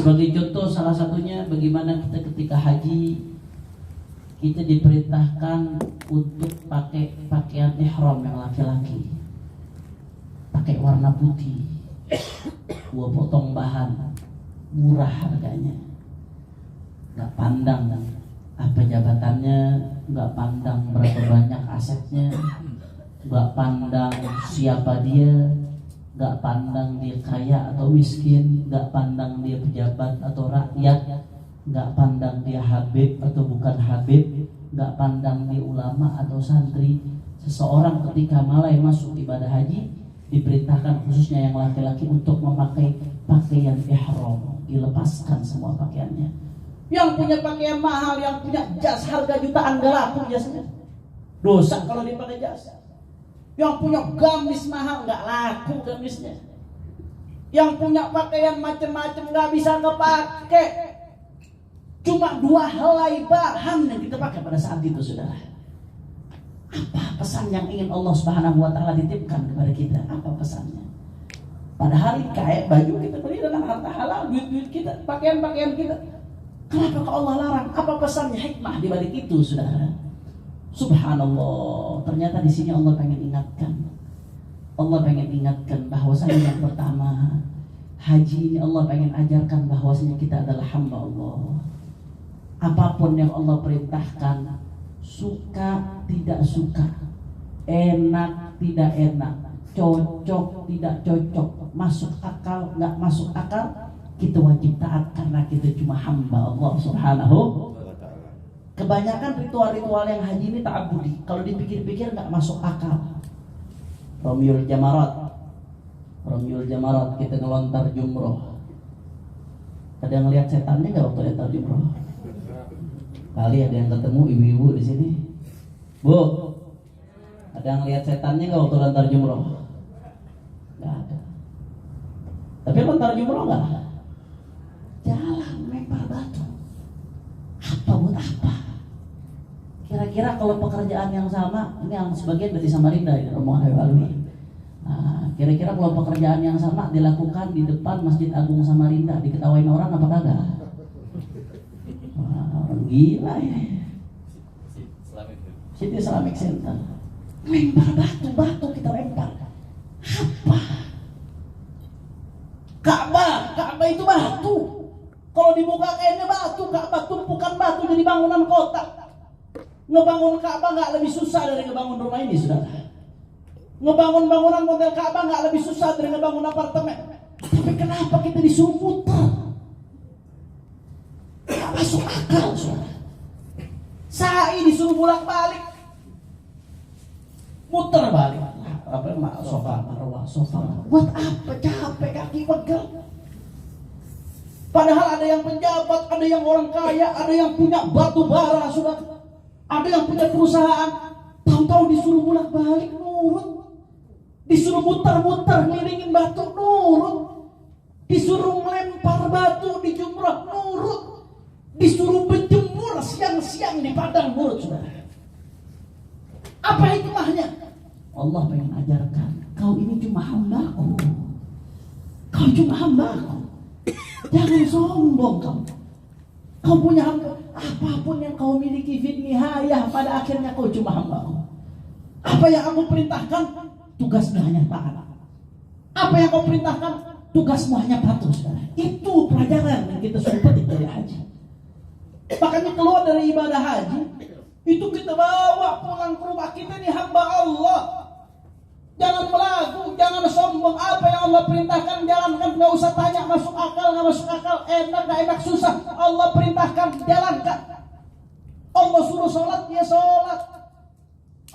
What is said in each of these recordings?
Sebagai contoh salah satunya bagaimana kita ketika haji kita diperintahkan untuk pakai pakaian ihram yang laki-laki, pakai warna putih, 2 potong bahan, murah harganya, nggak pandang apa jabatannya, nggak pandang berapa banyak asetnya, nggak pandang siapa dia, nggak pandang dia kaya atau miskin, nggak pandang dia pejabat atau rakyat, nggak pandang dia habib atau bukan habib, nggak pandang dia ulama atau santri. Seseorang ketika mulai masuk ibadah haji diperintahkan khususnya yang laki-laki untuk memakai pakaian ihram, dilepaskan semua pakaiannya. Yang punya pakaian mahal, yang punya jas harga jutaan gak laku jasnya, dosa kalau dipakai jas. Yang punya gamis mahal nggak laku gamisnya. Yang punya pakaian macam-macam nggak bisa kepake. Cuma 2 helai bahan yang kita pakai pada saat itu, saudara. Apa pesan yang ingin Allah Subhanahu Wa Taala titipkan kepada kita? Apa pesannya? Pada hari kayak baju kita beli dengan harta halal, duit-duit kita, pakaian-pakaian kita. Kenapa Allah larang? Apa pesannya, hikmah di balik itu, saudara? Subhanallah, ternyata di sini Allah pengen ingatkan bahwasanya yang pertama, haji ini Allah pengen ajarkan bahwasanya kita adalah hamba Allah. Apapun yang Allah perintahkan, suka tidak suka, enak tidak enak, cocok tidak cocok, masuk akal nggak masuk akal, kita wajib taat karena kita cuma hamba Allah Subhanahu. Kebanyakan ritual-ritual yang haji ini ta'abudi, kalau dipikir-pikir nggak masuk akal. Ramyul Jamarat kita ngelontar jumroh. Ada yang lihat setannya nggak waktu lontar jumroh? Kali ada yang ketemu ibu-ibu di sini. Bu, ada yang lihat setannya nggak waktu lontar jumroh? Nggak ada. Tapi lontar jumroh nggak? Jalan lempar batu. Apa buat apa? Kira-kira kalau pekerjaan yang sama, ini yang sebagian dari Samarinda ya, rombongan Habib Alwi. Nah, kira-kira kalau pekerjaan yang sama dilakukan di depan Masjid Agung Samarinda, diketawain orang apa kagak? Wah, gila ini. City Islamic Center. Lempar batu kita lempar. Apa? Ka'bah itu batu. Kalau dibuka kayaknya batu, Ka'bah tumpukan batu jadi bangunan kota. Ngebangun Ka'bah nggak lebih susah dari ngebangun rumah ini, saudara. Ngebangun bangunan model Ka'bah nggak lebih susah dari ngebangun apartemen. Tapi kenapa kita disuruh muter? Nggak masuk akal, saudara. Sa'i disuruh bolak-balik, muter balik. Apa sofa. Buat apa? Capek kaki pegel. Padahal ada yang pejabat, ada yang orang kaya, ada yang punya batu bara, saudara. Ada yang punya perusahaan, tahu-tahu disuruh bolak-balik, nurut. Disuruh muter-muter ngelilingin batu, nurut. Disuruh melempar batu di jumrah, nurut. Disuruh berjemur siang-siang di padang, nurut, saudara. Apa hikmahnya? Allah pengen ajarkan, kau ini cuma hambaku. Kau cuma hambaku. Jangan sombong kau. Kau punya hamba. Apapun yang kau miliki fid nihayah, pada akhirnya kau cuma hamba. Apa yang aku perintahkan, tugasmu hanya taat. Apa yang kau perintahkan, tugasmu hanya patuh, saudara. Itu pelajaran yang kita sudah petik dari haji. Makanya keluar dari ibadah haji, itu kita bawa pulang ke rumah kita, ini hamba Allah. Jangan belagu, jangan sombong. Apa yang Allah perintahkan jalankan, nggak usah tanya masuk akal nggak masuk akal, enak nggak enak, susah. Allah perintahkan jalankan. Allah suruh sholat ya sholat,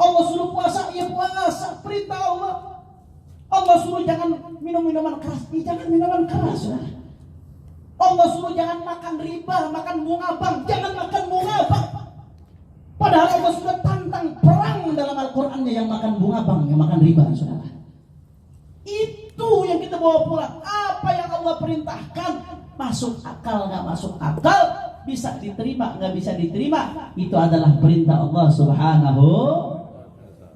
Allah suruh puasa ya puasa, perintah Allah. Allah suruh jangan minum minuman keras, ya jangan minuman keras. Allah suruh jangan makan riba, makan bunga bank, jangan makan bunga bank. Padahal Allah sudah tantang perang dalam Al-Qur'annya yang makan bunga bank, yang makan riba, saudara. Itu yang kita bawa pulang. Apa yang Allah perintahkan, masuk akal nggak masuk akal, bisa diterima nggak bisa diterima, itu adalah perintah Allah Subhanahu.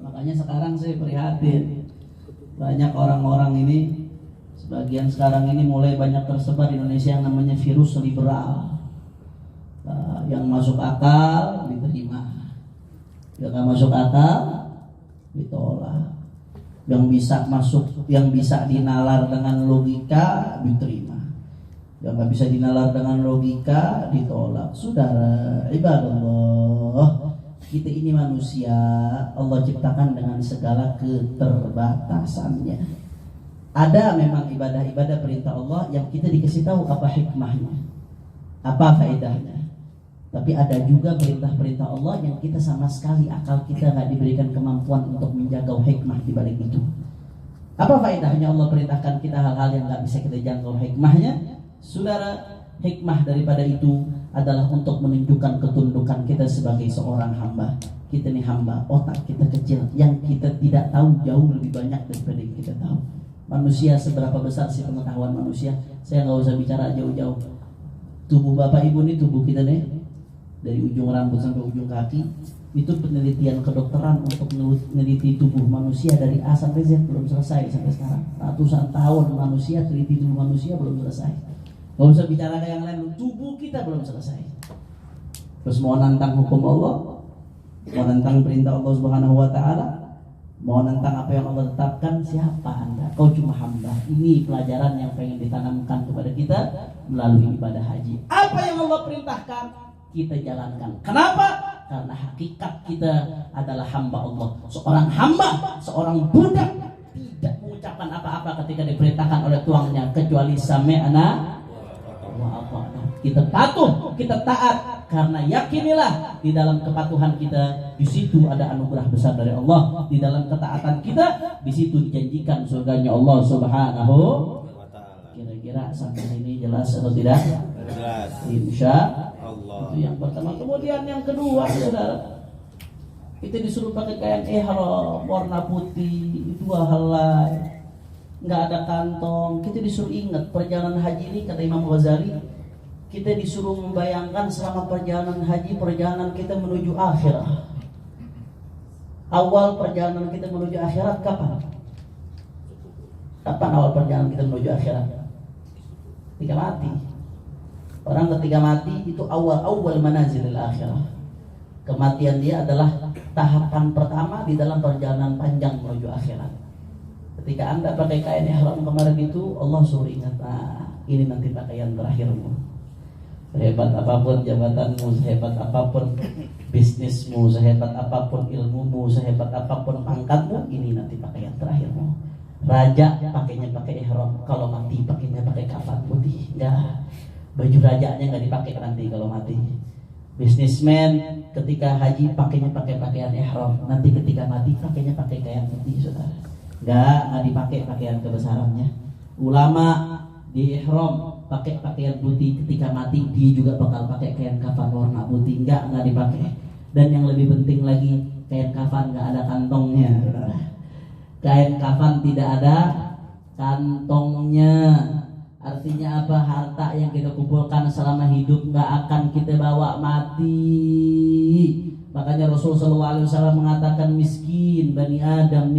Makanya sekarang saya prihatin, banyak orang-orang ini Sebagian sekarang ini mulai banyak tersebar di Indonesia yang namanya virus liberal. Yang masuk akal diterima, yang nggak masuk akal ditolak. Yang bisa masuk, yang bisa dinalar dengan logika diterima, yang nggak bisa dinalar dengan logika ditolak. Saudara, ibadallah, kita ini manusia, Allah ciptakan dengan segala keterbatasannya. Ada memang ibadah-ibadah perintah Allah yang kita dikasih tahu apa hikmahnya, apa faedahnya. Tapi ada juga perintah-perintah Allah yang kita sama sekali akal kita nggak diberikan kemampuan untuk menjaga hikmah di balik itu. Apa faedahnya Allah perintahkan kita hal-hal yang nggak bisa kita jangkau hikmahnya? Saudara, hikmah daripada itu adalah untuk menunjukkan ketundukan kita sebagai seorang hamba. Kita ini hamba, otak kita kecil, yang kita tidak tahu jauh lebih banyak daripada yang kita tahu. Manusia seberapa besar sih pengetahuan manusia? Saya nggak usah bicara jauh-jauh. Tubuh bapak ibu ini, tubuh kita nih, dari ujung rambut sampai ujung kaki, itu penelitian kedokteran untuk meneliti tubuh manusia dari A sampai Z belum selesai sampai sekarang. Ratusan tahun manusia teliti tubuh manusia belum selesai. Gak usah bicara yang lain, tubuh kita belum selesai. Terus mau nantang hukum Allah, mau nantang perintah Allah Subhanahu wa Ta'ala, mau nantang apa yang Allah tetapkan. Siapa Anda? Kau cuma hamba. Ini pelajaran yang pengen ditanamkan kepada kita melalui ibadah haji. Apa yang Allah perintahkan, kita jalankan. Kenapa? Karena hakikat kita adalah hamba Allah. Seorang hamba, seorang budak tidak mengucapkan apa-apa ketika diperintahkan oleh tuangnya kecuali sami'na wa ata'na. Kita patuh, kita taat, karena yakinilah di dalam kepatuhan kita di situ ada anugerah besar dari Allah. Di dalam ketaatan kita di situ dijanjikan surganya Allah Subhanahu wa Ta'ala. Kira-kira sampai ini jelas atau tidak? Jelas. Insya Allah. Itu yang pertama. Kemudian yang kedua, saudara, kita disuruh pakai kain ihram warna putih, dua helai, nggak ada kantong. Kita disuruh ingat perjalanan haji ini, kata Imam Ghazali, kita disuruh membayangkan selama perjalanan haji, perjalanan kita menuju akhirat. Awal perjalanan kita menuju akhirat kapan? Kapan awal perjalanan kita menuju akhirat? Ketika mati. Orang ketika mati itu awal manazilil akhirah. Kematian dia adalah tahapan pertama di dalam perjalanan panjang menuju akhirat. Ketika Anda pakai kain ihram kemarin itu, Allah suruh ingat, ini nanti pakaian terakhirmu. Sehebat apapun jabatanmu, sehebat apapun bisnismu, sehebat apapun ilmumu, sehebat apapun pangkatmu, ini nanti pakaian terakhirmu. Raja pakainya pakai ihram, kalau mati pakainya pakai kafan putih. Enggak. Baju rajanya nggak dipakai nanti kalau mati. Bisnismen ketika haji pakainya pakai pakaian ihram, nanti ketika mati pakainya pakai kain putih, saudara. Nggak dipakai pakaian kebesarannya. Ulama di ihram pakai pakaian putih, ketika mati dia juga bakal pakai kain kafan warna putih. Nggak dipakai. Dan yang lebih penting lagi, kain kafan nggak ada kantongnya. Kain kafan tidak ada kantongnya. Artinya apa? Harta yang kita kumpulkan selama hidup nggak akan kita bawa mati. Makanya Rasulullah SAW mengatakan miskin Bani Adam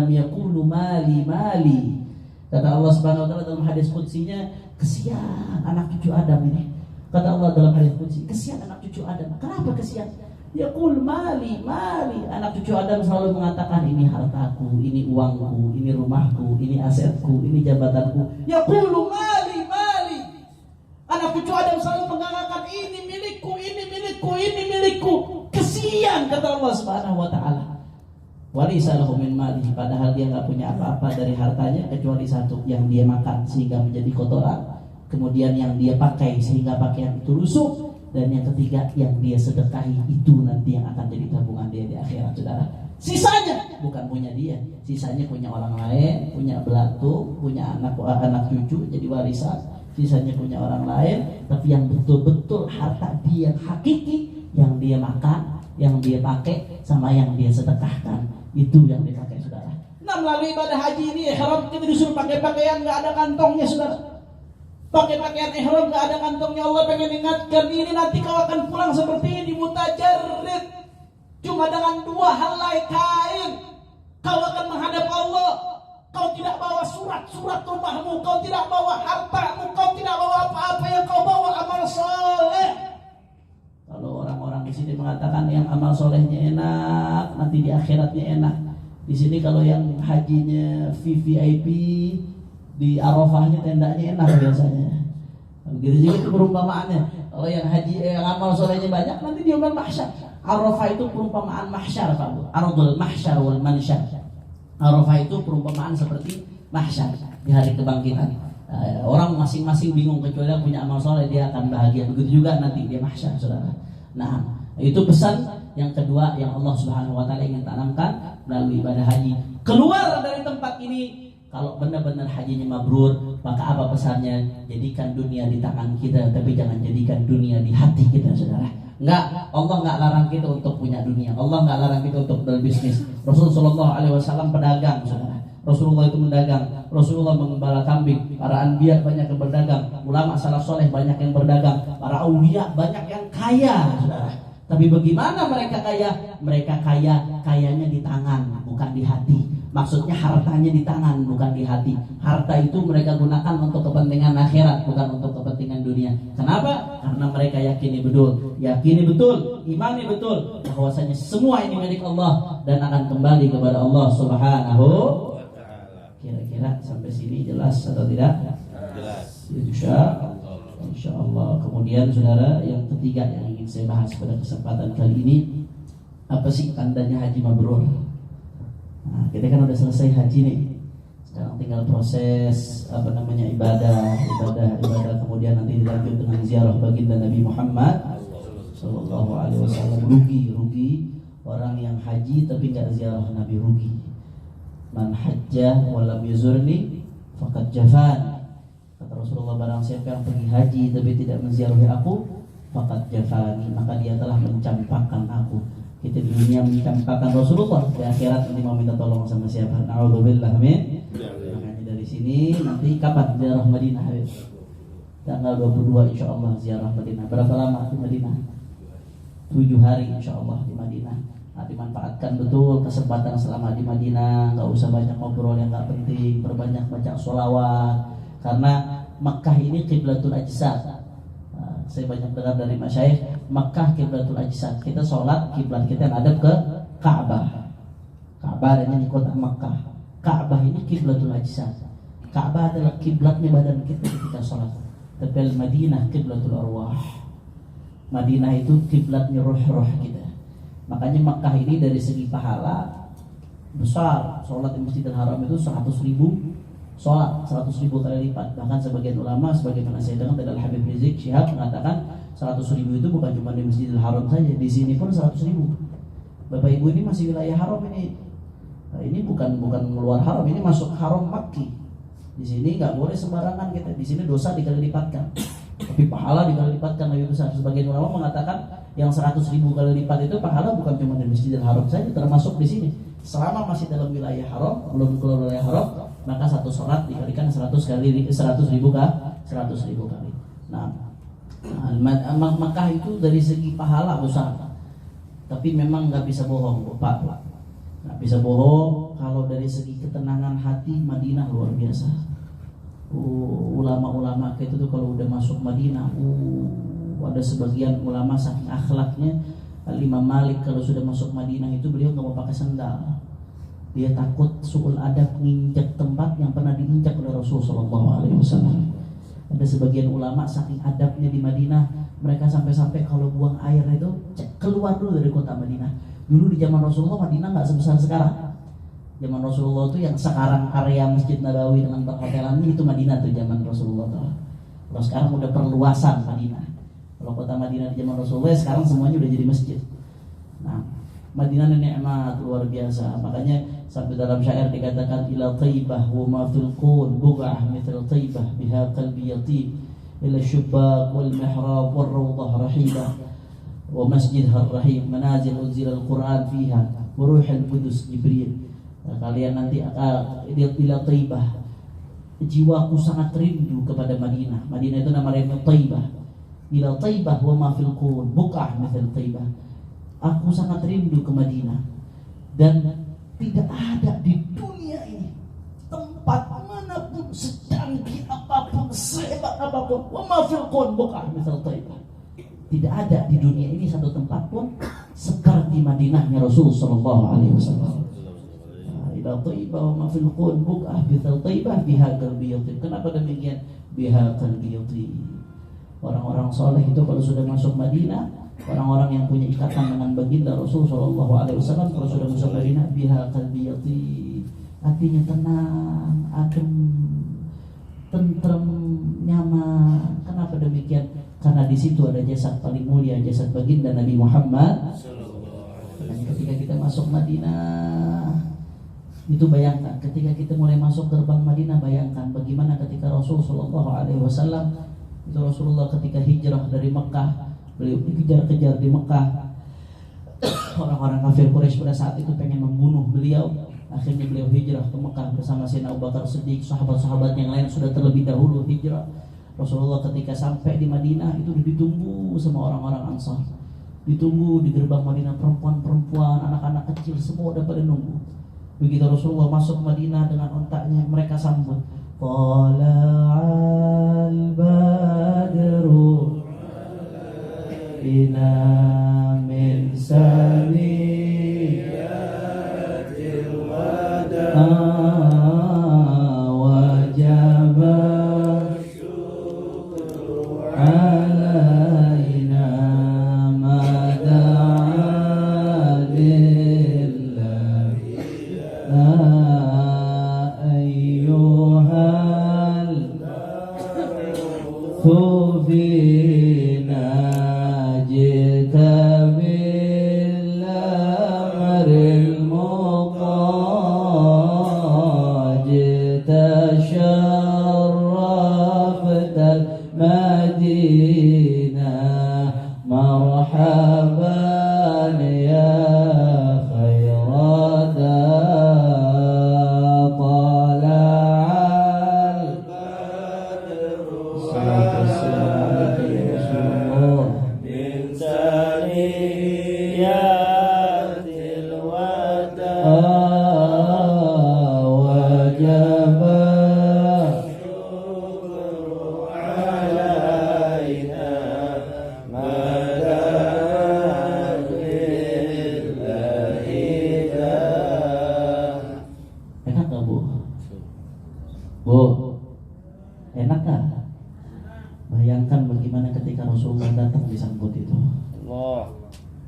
yaqulu mali mali. Kata Allah Subhanahu Wa Taala dalam hadis qudsinya, kesian anak cucu Adam ini. Kata Allah dalam hadis qudsi, kesian anak cucu Adam. Kenapa kesian? Yaqul mali mali. Anak cucu Adam selalu mengatakan, ini hartaku, ini uangku, ini rumahku, ini asetku, ini jabatanku. Yaqulu mali mali. Anak cucu Adam selalu mengatakan, ini milikku, ini milikku, ini milikku. Kesian, kata Allah Subhanahu Wa Taala. Walisa lahu min mali, padahal dia nggak punya apa-apa dari hartanya kecuali satu, yang dia makan sehingga menjadi kotoran, kemudian yang dia pakai sehingga pakaian itu lusuh, dan yang ketiga yang dia sedekahi, itu nanti yang akan jadi tabungan dia di akhirat, saudara. Sisanya bukan punya dia, sisanya punya orang lain, punya belatung, punya anak cucu jadi warisan, sisanya punya orang lain. Tapi yang betul-betul harta dia yang hakiki, yang dia makan, yang dia pakai, sama yang dia sedekahkan, itu yang dipakai, saudara. Nah, melalui ibadah haji ini ihram kita disuruh pakai pakaian nggak ada kantongnya, saudara. Pakai pakaian ihram nggak ada kantongnya. Allah pengen ingatkan, ini nanti kau akan pulang seperti ini, mutajarrid, cuma dengan dua helai kain. Kau akan menghadap Allah. Kau tidak bawa surat-surat rumahmu, kau tidak bawa hartamu, kau tidak bawa apa-apa, yang kau bawa amal soleh. Kalau orang-orang di sini mengatakan yang amal solehnya enak, nanti di akhiratnya enak. Di sini kalau yang hajinya VVIP, di Arafahnya tendanya enak biasanya. Begitu juga itu perumpamaannya. Kalau yang haji yang amal solehnya banyak, nanti di yaumul mahsyar. Arafah itu perumpamaan mahsyar, Pak Bu. Ardul mahsyar wal mansyar. Arafah itu perumpamaan seperti mahsyar di hari kebangkitan. Orang masing-masing bingung, kecuali yang punya amal soleh dia akan bahagia. Begitu juga nanti dia mahsyar, saudara. Nah, itu pesan yang kedua yang Allah Subhanahu Wa Taala ingin tanamkan melalui ibadah haji. Keluar dari tempat ini, kalau benar-benar hajinya mabrur, maka apa pesannya? Jadikan dunia di tangan kita, tapi jangan jadikan dunia di hati kita, saudara. Enggak, Allah enggak larang kita untuk punya dunia. Allah enggak larang kita untuk berbisnis. Rasulullah SAW pedagang, saudara. Rasulullah itu mendagang. Rasulullah mengembala kambing. Para anbiya banyak yang berdagang. Ulama salaf soleh banyak yang berdagang. Para aulia banyak yang kaya, saudara. Tapi bagaimana mereka kaya? Mereka kayanya di tangan, bukan di hati. Maksudnya hartanya di tangan, bukan di hati. Harta itu mereka gunakan untuk kepentingan akhirat, bukan untuk kepentingan dunia. Kenapa? Karena mereka yakini betul, imani betul bahwasanya semua ini milik Allah dan akan kembali kepada Allah Subhanahu. Kira-kira sampai sini jelas atau tidak? Jelas. Insya Allah. Kemudian saudara, yang ketiga yang ingin saya bahas pada kesempatan kali ini, apa sih tandanya haji mabrur? Nah, kita kan udah selesai haji nih. Sekarang tinggal proses ibadah, kemudian nanti dilanjut dengan ziarah baginda Nabi Muhammad sallallahu alaihi wasallam. Rugi orang yang haji tapi enggak ziarah Nabi, rugi. Man hajja wa lam yuzurni faqad jafan. Kata Rasulullah, barang siapa yang pergi haji tapi tidak menziarahi aku, faqad jafani, maka dia telah mencampakkan aku. Kita di dunia mencampakkan Rasulullah, di akhirat nanti mau minta tolong sama siapa? Na'udzubillah, amin. Makanya dari sini nanti kapan ziarah Madinah, Habib? Tanggal 22 insyaallah ziarah Madinah. Berapa lama di Madinah? 7 hari insyaallah di Madinah. Nah, dimanfaatkan betul kesempatan selama di Madinah, nggak usah banyak ngobrol yang nggak penting, perbanyak baca sholawat. Karena Makkah ini qiblatul ajsad. Saya banyak dengar dari masyayikh, Makkah kiblatul ajsad. Kita sholat, kiblat kita menghadap ke Ka'bah. Ka'bah adanya di kota Makkah. Ka'bah ini kiblatul ajsad. Ka'bah adalah kiblatnya badan kita ketika sholat. Tapi Madinah kiblatul arwah. Madinah itu kiblatnya roh-roh kita. Makanya Makkah ini dari segi pahala besar. Sholat di Masjidil Haram itu 100.000 sholat, 100.000 kali lipat. Bahkan sebagian ulama, sebagaimana saya dengar dari Habib Rizik Syihab mengatakan 100.000 itu bukan cuma di Masjidil Haram saja, di sini pun 100.000. Bapak Ibu, ini masih wilayah haram ini. Nah, ini bukan keluar haram, ini masuk haram Makki. Di sini nggak boleh sembarangan kita. Di sini dosa dikali lipatkan, tapi pahala dikali lipatkan lebih besar. Sebagian ulama mengatakan yang 100.000 kali lipat itu pahala bukan cuma di Masjidil Haram saja, termasuk di sini. Selama masih dalam wilayah haram, belum keluar wilayah haram, maka satu sholat dikalikan 100.000 kali. Nah, Makkah itu dari segi pahala besar. Tapi memang nggak bisa bohong, Pak. Nggak bisa bohong. Kalau dari segi ketenangan hati, Madinah luar biasa. Ulama-ulama itu tuh kalau udah masuk Madinah, ada sebagian ulama saking akhlaknya. Imam Malik kalau sudah masuk Madinah itu beliau nggak mau pakai sandal. Dia takut suul adab menginjak tempat yang pernah diinjak oleh Rasulullah SAW. Ada sebagian ulama saking adabnya di Madinah, mereka sampai-sampai kalau buang air itu keluar dulu dari kota Madinah. Dulu di zaman Rasulullah Madinah nggak sebesar sekarang. Zaman Rasulullah itu yang sekarang area Masjid Nabawi dengan perhotelan itu Madinah tuh zaman Rasulullah tuh. Kalau sekarang udah perluasan Madinah. Kalau kota Madinah di zaman Rasulullah sekarang semuanya udah jadi masjid. Nah, Madinah nikmat luar biasa. Makanya sampai dalam syair dikatakan ila Thaibah wa ma fil qul bughah mithl Thaibah biha qalbi yatib ila syubak wal mihrab wal rawdah rahibah wa masjidha rahim manazil unzila al-Quran fiha wa ruhul qudus Jibril. Kalian nanti ila Thaibah. Jiwaku sangat rindu kepada Madinah. Madinah itu nama lainnya Thaibah. Ila Thaibah wa ma fil qul buqah mithl Thaibah. Aku sangat rindu ke Madinah dan tidak ada di dunia ini tempat pun, wa ma fil qun buq'ah mithal Taibah. Tidak ada di dunia ini satu tempat pun seperti Madinahnya Rasul sallallahu alaihi wasallam. Ila Taibah wa ma fil qun buq'ah mithal Taibah biha qalbi yatim. Kenapa demikian? Biha qalbi yatim. Orang-orang soleh itu kalau sudah masuk Madinah, orang-orang yang punya ikatan dengan baginda Rasul sallallahu alaihi wasallam, kalau sudah masuk Madinah, biha qalbi yatim. Hatinya tenang, adem, tentrem, nyaman. Kenapa demikian? Karena di situ ada jasad paling mulia, jasad baginda Nabi Muhammad. Dan ketika kita masuk Madinah, itu bayangkan ketika kita mulai masuk gerbang Madinah, bayangkan bagaimana ketika Rasul sallallahu alaihi wasallam itu Rasulullah ketika hijrah dari Mekah, beliau dikejar-kejar di Mekah. Orang-orang kafir Quraisy pada saat itu pengen membunuh beliau. Akhirnya beliau hijrah ke Mekah bersama Sayyidina Abu Bakar Siddiq, sahabat-sahabat yang lain sudah terlebih dahulu hijrah. Rasulullah ketika sampai di Madinah itu ditunggu sama orang-orang Ansar. Ditunggu di gerbang Madinah, perempuan-perempuan, anak-anak kecil semua udah pada nunggu. Begitu Rasulullah masuk Madinah dengan ontaknya, mereka sambut. Tala'al badru ina min saniyatil wada wajaba syukru alaina mada'a lillahi ayyuhal thufina jita bil amril muqad jita syarraftal madinah marhaban ya khairada tala'al badru salatu wassalamu ya Rasulullah min saniyatil wada wajaba syukru alaina madad lillahi. Enak gak Bu? Bu, enak gak? Bayangkan bagaimana ketika Rasulullah datang disambut itu.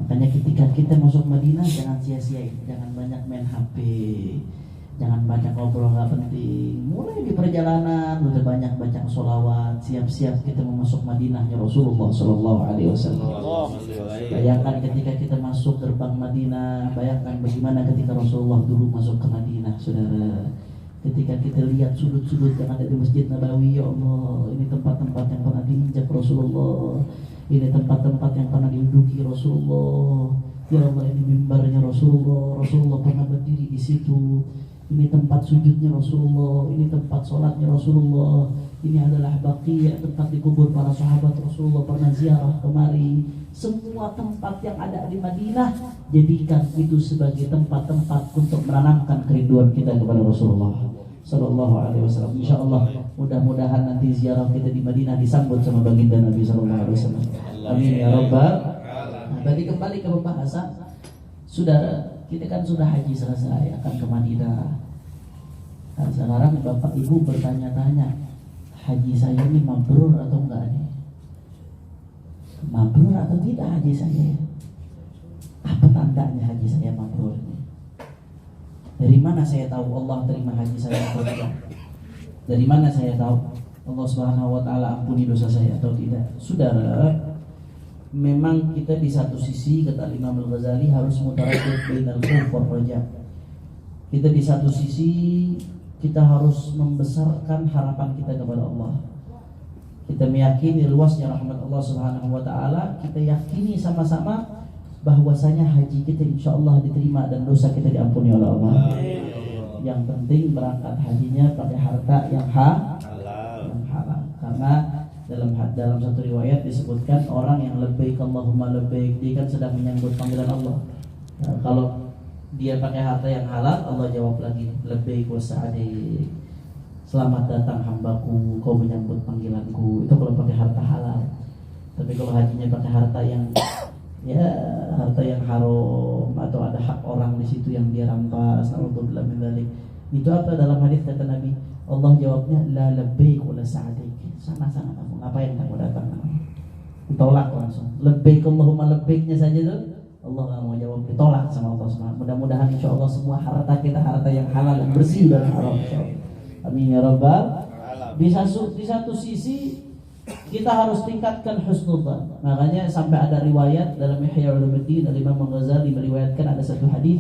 Makanya ketika kita masuk Madinah jangan sia-siain, jangan banyak main HP, jangan banyak ngobrol nggak penting. Mulai di perjalanan udah banyak baca sholawat, siap-siap kita mau masuk Madinahnya Rasulullah Sallallahu Alaihi Wasallam. Bayangkan ketika kita masuk gerbang Madinah, bayangkan bagaimana ketika Rasulullah dulu masuk ke Madinah, saudara. Ketika kita lihat sudut-sudut yang ada di Masjid Nabawi, ya Allah, ini tempat-tempat yang pernah diinjak Rasulullah, ini tempat-tempat yang pernah diduduki Rasulullah. Ya Allah, ini mimbarnya Rasulullah, Rasulullah pernah berdiri di situ. Ini tempat sujudnya Rasulullah, ini tempat sholatnya Rasulullah. Ini adalah Baqi', tempat dikubur para sahabat Rasulullah pernah ziarah kemari. Semua tempat yang ada di Madinah, jadikan itu sebagai tempat-tempat untuk menanamkan kerinduan kita kepada Rasulullah Sallallahu Alaihi Wasallam. Insyaallah mudah-mudahan nanti ziarah kita di Madinah disambut sama baginda Nabi Sallallahu Alaihi Wasallam. Amin ya Rabbal. Tadi kembali ke pembahasan, saudara, kita kan sudah haji selesai, akan ke Madinah. Dan sekarang Bapak Ibu bertanya-tanya, haji saya ini mabrur atau enggak nih? Mabrur atau tidak haji saya? Apa tandanya haji saya mabrur ini? Dari mana saya tahu Allah terima haji saya atau tidak? Dari mana saya tahu Allah Subhanahu wa taala ampuni dosa saya atau tidak? Saudara, memang kita di satu sisi, kata Imam Al-Ghazali, harus mutaraddid bainal khauf war raja. Kita di satu sisi kita harus membesarkan harapan kita kepada Allah. Kita meyakini luasnya rahmat Allah Subhanahu wa taala, kita yakini sama-sama bahwasanya haji kita insyaallah diterima dan dosa kita diampuni oleh Allah. Yang penting berangkat hajinya pakai harta yang halal. Karena dalam satu riwayat disebutkan orang yang labbaik Allahumma labbaik, dia kan sedang menyambut panggilan Allah. Nah, kalau dia pakai harta yang halal, Allah jawab lagi labbaik wa sa'daik. selamat datang hambaku, kau menyambut panggilanku. Itu kalau pakai harta halal. Tapi kalau hajinya pakai harta yang ya harta yang haram atau ada hak orang di situ yang dia rampas, naudzubillah min dzalik. Itu apa dalam hadis kata Nabi? Allah jawabnya la labbaik wa la sa'dik. Sana-sana kamu, ngapain kamu datang? Ditolak langsung. Labbaik Allahumma labbaiknya saja tuh Allah nggak mau jawab, ditolak sama Allah Subhanahu. Mudah-mudahan insya Allah semua harta kita harta yang halal yang bersih dari haram. Amin ya rabbal. Di satu sisi kita harus tingkatkan husnudzan. Makanya sampai ada riwayat dalam Ihya Ulumuddin dari Imam Ghazali meriwayatkan ada satu hadis,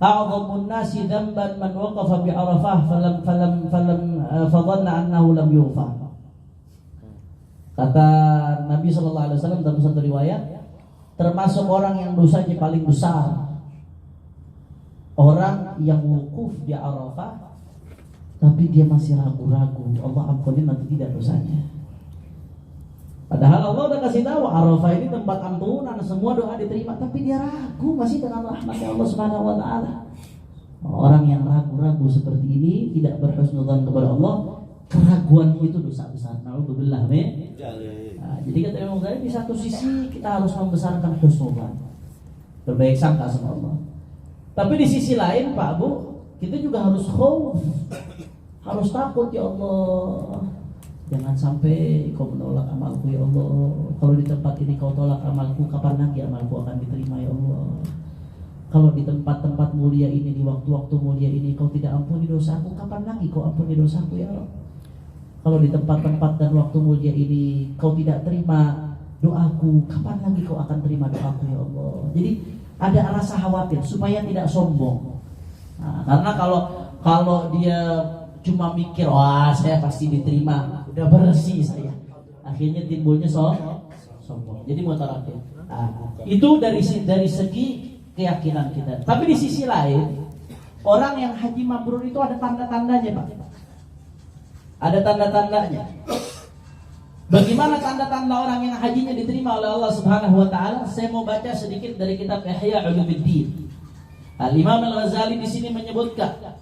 a'dhamun nasi dzamban man waqafa bi Arafah falam fadhanna annahu lam yughfar. Kata Nabi sallallahu alaihi wasallam dalam satu riwayat, termasuk orang yang dosanya paling besar orang yang wukuf di Arafah tapi dia masih ragu-ragu, Allah ampunin nanti tidak dosanya. Padahal Allah udah kasih tahu Arafah ini tempat ampunan, semua doa diterima, tapi dia ragu masih dengan rahmat Allah Subhanahu wa taala. Orang yang ragu-ragu seperti ini tidak berhusnudzan kepada Allah, keraguan itu dosa besar. Naudzubillah min. Nah, jadi kata Imam Ghazali, di satu sisi kita harus membesarkan husnudzan, berbaik sangka sama Allah. Tapi di sisi lain Pak Bu, kita juga harus khauf, harus takut ya Allah. Jangan sampai kau menolak amalku ya Allah. Kalau di tempat ini kau tolak amalku, kapan lagi amalku akan diterima ya Allah. Kalau di tempat-tempat mulia ini, di waktu-waktu mulia ini kau tidak ampuni dosaku, kapan lagi kau ampuni dosaku ya Allah. Kalau di tempat-tempat dan waktu mulia ini kau tidak terima doaku, kapan lagi kau akan terima doaku ya Allah. Jadi ada rasa khawatir supaya tidak sombong. Nah, karena kalau dia cuma mikir, wah saya pasti diterima, udah bersih saya, akhirnya timbulnya sombong. Jadi mutaraddid. Nah, itu dari segi keyakinan kita. Tapi di sisi lain, orang yang haji mabrur itu ada tanda-tandanya Pak. Ada tanda-tandanya. Bagaimana tanda-tanda orang yang hajinya diterima oleh Allah Subhanahu wa taala? Saya mau baca sedikit dari kitab Ihya Ulumuddin. Al-Imam Al-Ghazali di sini menyebutkan,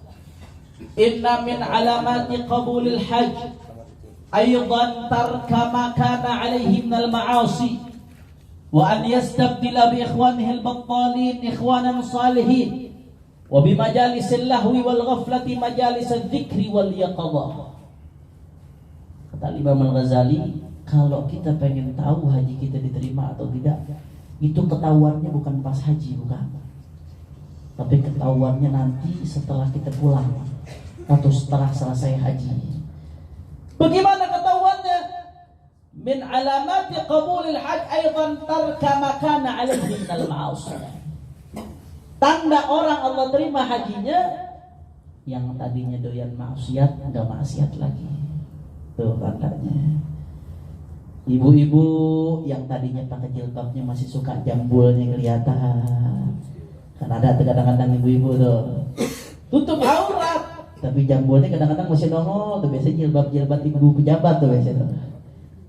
inna min alamati qabulil hajj aydan tarka ma kana alaihi minal ma'asi wa an yastabdila bi ikhwanihi al-battalin ikhwanan salihin wa bi majalisil lahwi wal ghaflati majalisal dzikri wal yaqadha. Kata Imam Al-Ghazali, kalau kita pengen tahu haji kita diterima atau tidak, itu ketahuannya bukan pas haji, bukan, tapi ketahuannya nanti setelah kita pulang atau setelah selesai haji. Bagaimana ketahuannya? Min alamati qabulil hajj aidan tarka ma kana alaihi minal ma'asi. Tanda orang Allah terima hajinya, yang tadinya doyan maksiat enggak maksiat lagi. Tuh tandanya. Ibu-ibu yang tadinya pakai jilbabnya masih suka jambulnya kelihatan. Kan ada kadang-kadang ibu-ibu tuh tutup aurat, tapi jambulnya kadang-kadang masih nongol tuh, biasanya jilbab ibu pejabat tuh biasanya.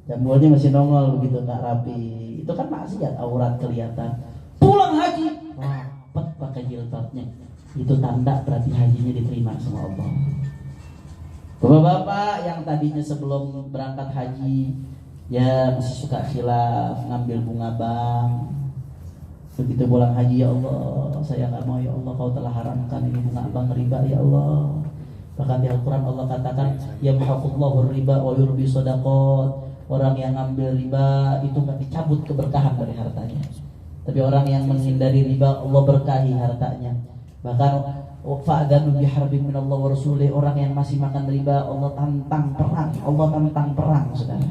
Jambulnya masih nongol begitu, tak rapi. Itu kan maksiat, aurat kelihatan. Pulang haji, rapet pakai jilbabnya. Itu tanda berarti hajinya diterima sama Allah. Bapak-bapak yang tadinya sebelum berangkat haji ya masih suka khilaf, ngambil bunga bank. Begitu pulang haji, ya Allah, saya nggak mau ya Allah, kau telah haramkan ini bunga bank riba ya Allah. Bahkan di Al-Quran Allah katakan, ya muhaqullahu riba wa yurbi shadaqat. Orang yang ngambil riba itu nggak dicabut keberkahan dari hartanya, tapi orang yang menghindari riba Allah berkahi hartanya. Bahkan fa'adanu biharbin minallah wa rasulih, orang yang masih makan riba Allah tantang perang, saudara.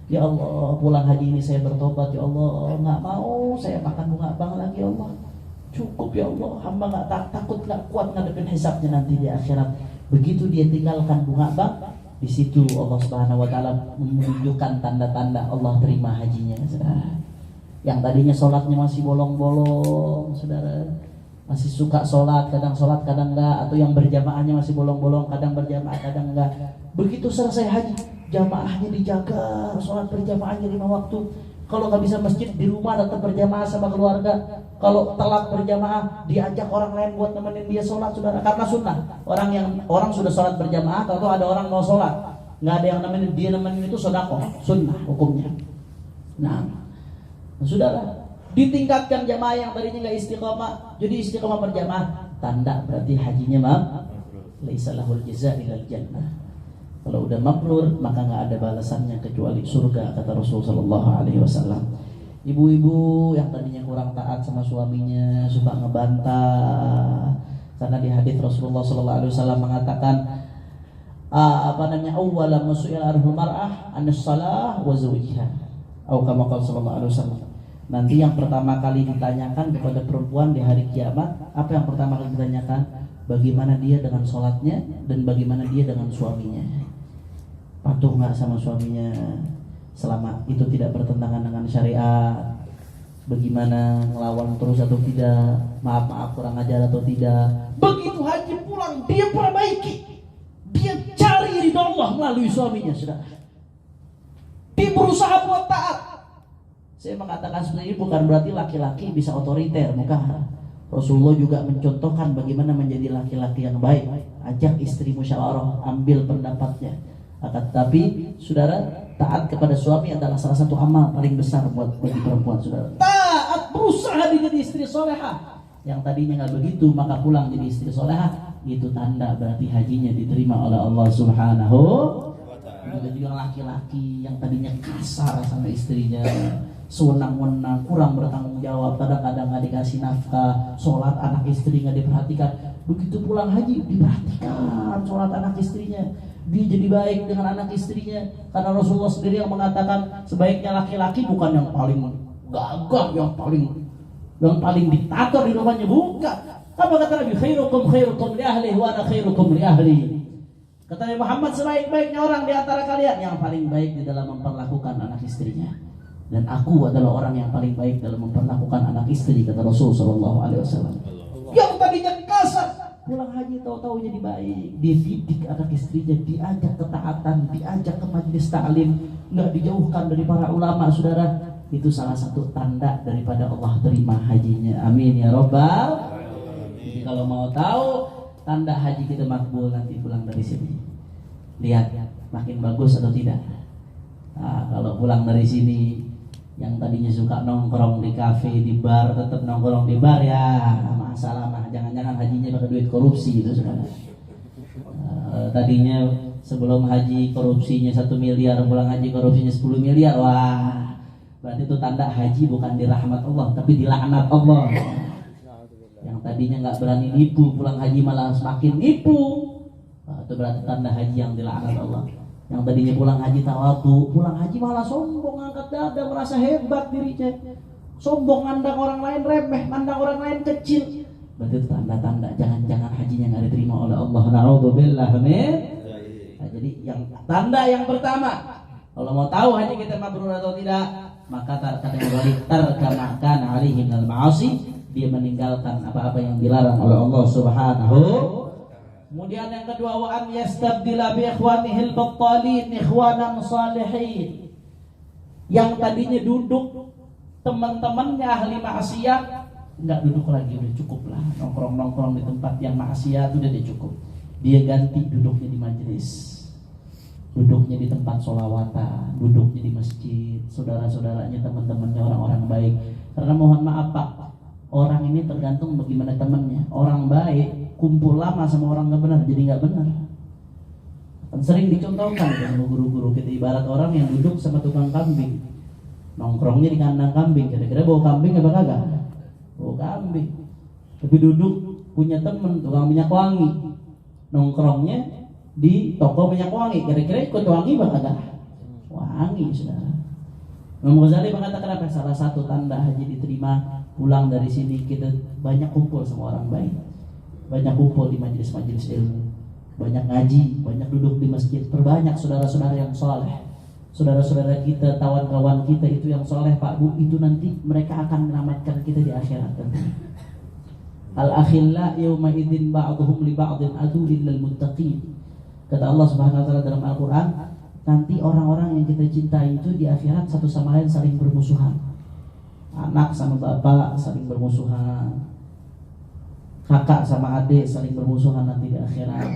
Ya Allah, pulang haji ini saya bertobat ya Allah, nggak mau saya makan bunga bank lagi ya Allah. Cukup ya Allah, hamba nggak takut, nggak kuat ngadepin hisabnya nanti di akhirat. Begitu dia tinggalkan bunga bank, di situ Allah Subhanahu wa taala menunjukkan tanda-tanda Allah terima hajinya, saudara. Yang tadinya sholatnya masih bolong-bolong, saudara, masih suka sholat kadang enggak, atau yang berjamaahnya masih bolong-bolong, kadang berjamaah kadang enggak. Begitu selesai haji, jamaahnya dijaga, sholat berjamaahnya 5 waktu. Kalau nggak bisa masjid di rumah tetap berjamaah sama keluarga. Kalau telat berjamaah diajak orang lain buat nemenin dia sholat, saudara, karena sunnah. Orang sudah sholat berjamaah, kalau ada orang mau sholat nggak ada yang nemenin, dia nemenin itu sedekah, sunnah hukumnya. Nah, saudara, ditingkatkan jamaah yang tadinya nggak istiqomah jadi istiqomah berjamaah, tanda berarti hajinya laisa lahul jazaa ilal jannah. Kalau udah mabrur maka nggak ada balasannya kecuali surga, kata Rasulullah sallallahu alaihi wasallam. Ibu-ibu yang tadinya kurang taat sama suaminya, suka ngebantah, karena di hadis Rasulullah sallallahu alaihi wasallam mengatakan awwala ma su'ila anhu mar'ah an-shalah wa zawjiha, atau kama qala sallallahu alaihi wasallam. Nanti yang pertama kali ditanyakan kepada perempuan di hari kiamat, apa yang pertama kali ditanyakan? Bagaimana dia dengan sholatnya dan bagaimana dia dengan suaminya. Patuh nggak sama suaminya selama itu tidak bertentangan dengan syariat. Bagaimana ngelawan terus atau tidak, maaf kurang ajar atau tidak. Begitu haji pulang dia perbaiki, dia cari ridho Allah melalui suaminya, saudara. Dia berusaha buat taat. Saya mengatakan seperti ini bukan berarti laki-laki bisa otoriter, bukan. Rasulullah juga mencontohkan bagaimana menjadi laki-laki yang baik. Ajak istri musyawarah, ambil pendapatnya. Akan tetapi, saudara, taat kepada suami adalah salah satu amal paling besar bagi perempuan, saudara. Taat, berusaha menjadi istri soleha. Yang tadinya nggak begitu, maka pulang jadi istri soleha. Itu tanda berarti hajinya diterima oleh Allah Subhanahu. Ada juga laki-laki yang tadinya kasar sama istrinya, sewenang-wenang, kurang bertanggung jawab, kadang-kadang nggak dikasih nafkah, sholat anak istri nggak diperhatikan. Begitu pulang haji diperhatikan sholat anak istrinya, dia jadi baik dengan anak istrinya. Karena Rasulullah sendiri yang mengatakan sebaiknya laki-laki bukan yang paling gagah, yang paling diktator di rumahnya, bukan. Apa kata Nabi? Khairukum li ahli wa ana khairukum li ahli. Kata Nabi Muhammad, sebaik-baiknya orang di antara kalian yang paling baik di dalam memperlakukan anak istrinya. Dan aku adalah orang yang paling baik dalam memperlakukan anak istri, kata Rasul sallallahu alaihi wasallam. Yang tadinya kasar, pulang haji tahu-tahu jadi baik. Dia didik anak istrinya, diajak ketaatan, diajak ke majelis ta'lim, enggak dijauhkan dari para ulama, saudara. Itu salah satu tanda daripada Allah terima hajinya. Amin ya rabbal. Jadi kalau mau tahu tanda haji kita makbul, nanti pulang dari sini lihat makin bagus atau tidak. Nah, kalau pulang dari sini yang tadinya suka nongkrong di kafe, di bar, tetap nongkrong di bar, ya masalah mah. Jangan-jangan hajinya pakai duit korupsi itu, saudara. Tadinya sebelum haji korupsinya 1 miliar, pulang haji korupsinya 10 miliar. Wah, berarti itu tanda haji bukan di rahmat Allah tapi di laknat Allah. Yang tadinya nggak berani nipu, pulang haji malah semakin nipu. Nah, itu berarti tanda haji yang dilaknat Allah. Yang tadinya pulang haji tawadhu, pulang haji malah sombong, angkat dada, merasa hebat dirinya. Sombong, mandang orang lain remeh, mandang orang lain kecil. Berarti itu tanda-tanda jangan-jangan hajinya nggak diterima oleh Allah. Na'udzubillah. Amin. Nah, jadi yang tanda yang pertama, kalau mau tahu haji kita mabrur atau tidak, maka kategori tarkamakan alaihi minal ma'asi, dia meninggalkan apa-apa yang dilarang oleh Allah Subhanahu. Kemudian yang kedua, wa an yastabdila bi ikhwanihil battalin ikhwanan salihin. Yang tadinya duduk teman-temannya ahli maksiat, enggak duduk lagi, udah cukup lah nongkrong-nongkrong di tempat yang maksiat, udah cukup. Dia ganti duduknya di majelis, duduknya di tempat sholawatan, duduknya di masjid, saudara-saudaranya, teman-temannya, orang-orang baik. Karena mohon maaf Pak, orang ini tergantung bagaimana temannya. Orang baik kumpul lama sama orang gak benar, jadi gak benar. Kan sering dicontohkan sama guru-guru kita, ibarat orang yang duduk sama tukang kambing, nongkrongnya di kandang kambing, kira-kira bawa kambing apa kagak? Bawa kambing. Tapi duduk punya teman tukang minyak wangi, nongkrongnya di toko minyak wangi, kira-kira ikut wangi apa kagak? Wangi, saudara. Imam Ghazali mengatakan apa? Salah satu tanda haji diterima, pulang dari sini kita banyak kumpul sama orang baik, banyak kumpul di majelis-majelis ilmu, banyak ngaji, banyak duduk di masjid, perbanyak saudara-saudara yang soleh, saudara-saudara kita, kawan-kawan kita itu yang soleh Pak Bu, itu nanti mereka akan menyelamatkan kita di akhirat. Al-akhilla yawma idzin ba'dhum li ba'dhin adu illal muttaqin. Kata Allah Subhanahu wa taala dalam Al-Qur'an, nanti orang-orang yang kita cintai itu di akhirat satu sama lain saling bermusuhan. Anak sama bapak saling bermusuhan, kakak sama adik saling bermusuhan nanti di akhirat.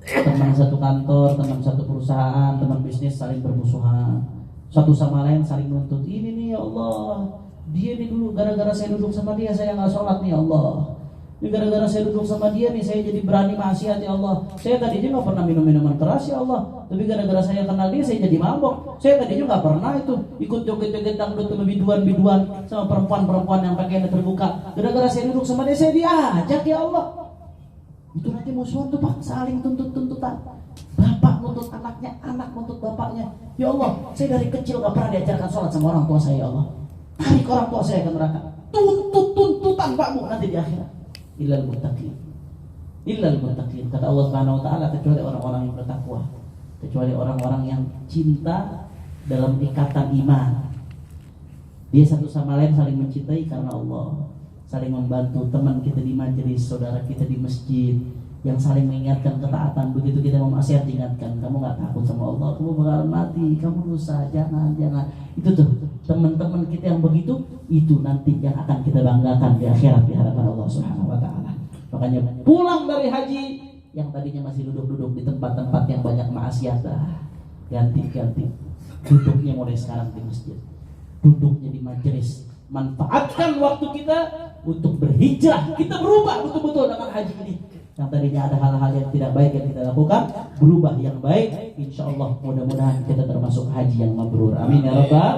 Teman satu kantor, teman satu perusahaan, teman bisnis saling bermusuhan. Satu sama lain saling nuntut. Ini nih ya Allah, dia nih dulu gara-gara saya duduk sama dia saya nggak sholat nih ya Allah. Ini gara-gara saya duduk sama dia nih saya jadi berani maksiat ya Allah. Saya tadinya nggak pernah minum minuman keras ya Allah, tapi gara-gara saya kenal dia saya jadi mabok. Saya tadinya nggak pernah itu ikut joget-joget dangdut sama biduan-biduan sama perempuan-perempuan yang pakaiannya terbuka. Gara-gara saya duduk sama dia saya diajak ya Allah. Itu nanti musuhan tuh Pak, saling tuntut-tuntutan. Bapak nuntut anaknya, anak nuntut bapaknya. Ya Allah, saya dari kecil nggak pernah diajarkan sholat sama orang tua saya ya Allah. Tarik orang tua saya ke neraka. Tuntut-tuntutan Pakmu nanti di akhirat. Illal muttaqin. Illal muttaqin. Kata Allah Subhanahu wa taala, kecuali orang-orang yang bertakwa, kecuali orang-orang yang cinta dalam ikatan iman. Dia satu sama lain saling mencintai karena Allah, saling membantu teman kita di majelis, saudara kita di masjid, yang saling mengingatkan ketaatan. Begitu kita mau maksiat diingatkan, kamu nggak takut sama Allah, kamu bakalan mati, kamu dosa, jangan. Itu tuh teman-teman kita yang begitu, itu nanti yang akan kita banggakan di akhirat di hadapan Allah Subhanahu wa taala. Makanya pulang dari haji yang tadinya masih duduk-duduk di tempat-tempat yang banyak maksiat, ganti duduknya mulai sekarang di masjid, duduknya di majelis. Manfaatkan waktu kita untuk berhijrah, kita berubah betul-betul dengan haji ini. Yang tadinya ada hal-hal yang tidak baik yang kita lakukan, berubah yang baik. Insya Allah mudah-mudahan kita termasuk haji yang mabrur. Amin ya rabbal.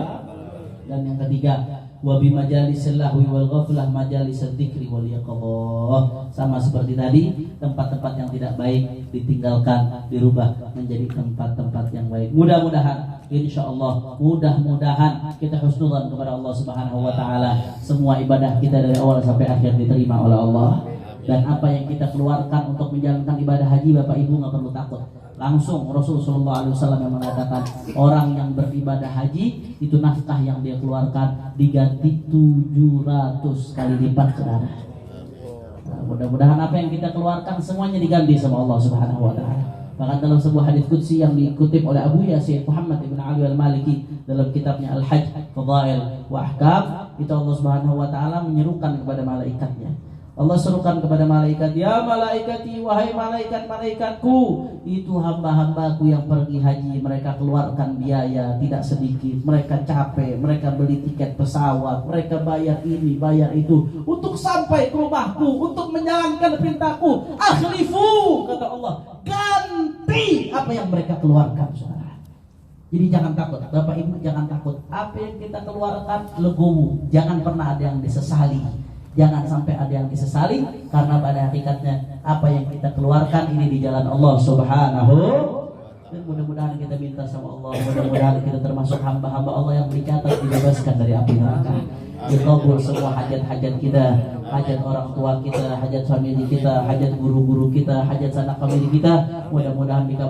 Dan yang ketiga, wa bi majalisil lahwi wal ghaflah majalisad dzikri wal yaqadha. Sama seperti tadi, tempat-tempat yang tidak baik ditinggalkan, dirubah menjadi tempat-tempat yang baik. Mudah-mudahan, insyaallah, mudah-mudahan kita husnudzan kepada Allah Subhanahu wa taala. Semua ibadah kita dari awal sampai akhir diterima oleh Allah. Dan apa yang kita keluarkan untuk menjalankan ibadah haji, Bapak Ibu nggak perlu takut. Langsung Rasulullah SAW yang mengatakan, orang yang beribadah haji itu nafkah yang dia keluarkan diganti 700 kali lipat, saudara. Nah, mudah-mudahan apa yang kita keluarkan semuanya diganti sama Allah Subhanahu wa taala. Bahkan dalam sebuah hadis qudsi yang dikutip oleh Abu Yasin Muhammad ibn Ali al-Maliki dalam kitabnya Al-Hajj Fadail wa Ahkam, itu Allah Subhanahu wa taala menyerukan kepada malaikatnya. Allah serukan kepada malaikat, ya malaikati, wahai malaikat-malaikatku, itu hamba-hambaku yang pergi haji, mereka keluarkan biaya tidak sedikit, mereka capek, mereka beli tiket pesawat, mereka bayar ini, bayar itu, untuk sampai ke rumahku, untuk menjalankan perintahku. Akhlifu, kata Allah, ganti apa yang mereka keluarkan, saudara. Jadi jangan takut, Bapak Ibu jangan takut. Apa yang kita keluarkan legowo, jangan pernah ada yang disesali. Jangan sampai ada yang disesali, karena pada hakikatnya apa yang kita keluarkan ini di jalan Allah Subhanahu. Dan mudah-mudahan kita minta sama Allah, mudah-mudahan kita termasuk hamba-hamba Allah yang dicatat dibebaskan dari api neraka. Dikabul semua hajat-hajat kita, hajat orang tua kita, hajat famili kita, hajat guru-guru kita, hajat sanak famili kita. Mudah-mudahan dikabul.